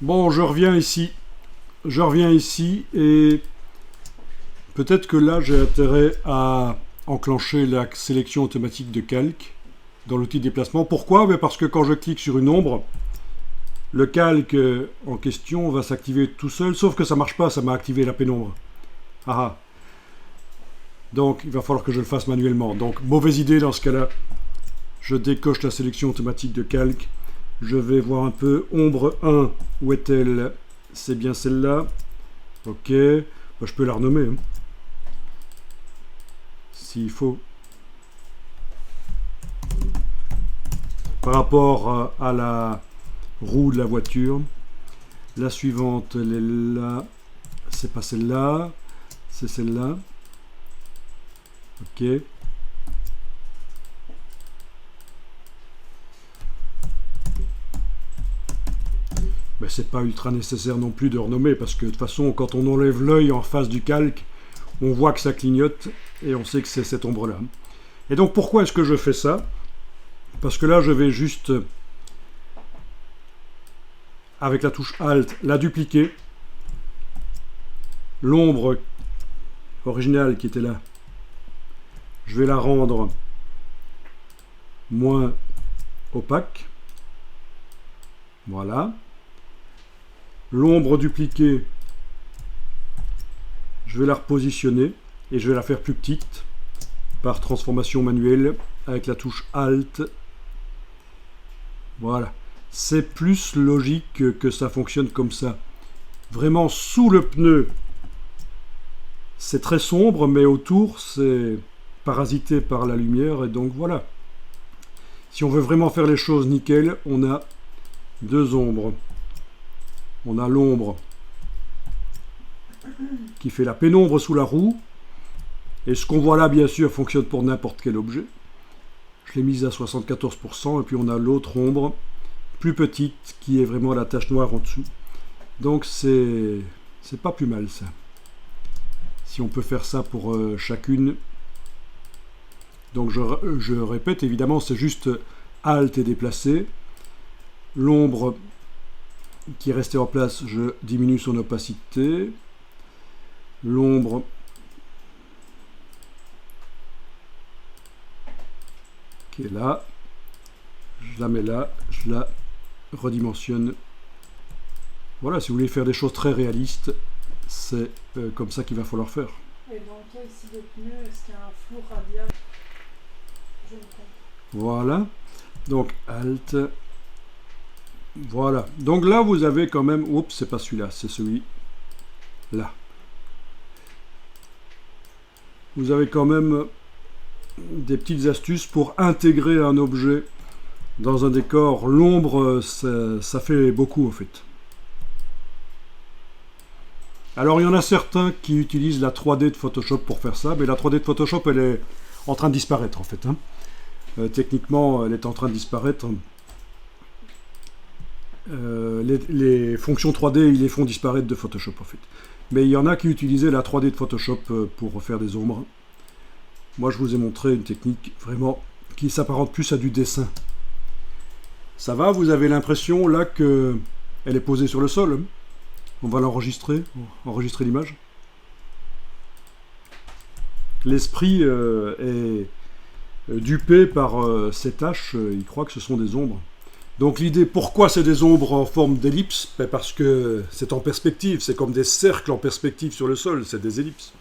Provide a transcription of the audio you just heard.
Bon, je reviens ici. Je reviens ici et peut-être que là, j'ai intérêt à enclencher la sélection automatique de calque dans l'outil de déplacement. Pourquoi? Parce que quand je clique sur une ombre, le calque en question va s'activer tout seul, sauf que ça ne marche pas, ça m'a activé la pénombre. Ah ah. Donc, il va falloir que je le fasse manuellement. Donc, mauvaise idée dans ce cas-là. Je décoche la sélection automatique de calque. Je vais voir un peu. Ombre 1, où est-elle? C'est bien celle-là. Ok. Bah, je peux la renommer. Hein. S'il faut. Par rapport à la roue de la voiture. La suivante, elle est là. C'est pas celle-là. C'est celle-là. Ok. Mais c'est pas ultra nécessaire non plus de renommer parce que de toute façon, quand on enlève l'œil en face du calque, on voit que ça clignote et on sait que c'est cette ombre-là. Et donc pourquoi est-ce que je fais ça? Parce que là, je vais juste, avec la touche Alt, la dupliquer. L'ombre originale qui était là, je vais la rendre moins opaque. Voilà. L'ombre dupliquée, je vais la repositionner et je vais la faire plus petite par transformation manuelle avec la touche Alt. Voilà. C'est plus logique que ça fonctionne comme ça. Vraiment sous le pneu, c'est très sombre, mais autour, c'est parasité par la lumière. Et donc voilà. Si on veut vraiment faire les choses nickel, on a deux ombres. On a l'ombre qui fait la pénombre sous la roue. Et ce qu'on voit là, bien sûr, fonctionne pour n'importe quel objet. Je l'ai mise à 74%. Et puis on a l'autre ombre, plus petite, qui est vraiment la tache noire en dessous. Donc c'est pas plus mal ça. Si on peut faire ça pour chacune. Donc je répète, évidemment, c'est juste Alt et déplacer. L'ombre qui est restée en place, je diminue son opacité. L'ombre qui est là, je la mets là, je la redimensionne. Voilà, si vous voulez faire des choses très réalistes, c'est comme ça qu'il va falloir faire. Et dans le cas ici de pneu, est-ce qu'il y a un flou radial? Je ne comprends. Voilà, donc Alt. Voilà, donc là vous avez quand même, oups, c'est pas celui-là, c'est celui-là. Vous avez quand même des petites astuces pour intégrer un objet dans un décor. L'ombre, ça fait beaucoup en fait. Alors il y en a certains qui utilisent la 3D de Photoshop pour faire ça, mais la 3D de Photoshop, elle est en train de disparaître en fait. Hein. Techniquement, elle est en train de disparaître. Les fonctions 3D, ils les font disparaître de Photoshop en fait. Mais il y en a qui utilisaient la 3D de Photoshop pour faire des ombres. Moi, je vous ai montré une technique vraiment qui s'apparente plus à du dessin. Ça va, vous avez l'impression là qu'elle est posée sur le sol. On va l'enregistrer, enregistrer l'image. L'esprit est dupé par ces taches, il croit que ce sont des ombres. Donc l'idée, pourquoi c'est des ombres en forme d'ellipse? Parce que c'est en perspective, c'est comme des cercles en perspective sur le sol, c'est des ellipses.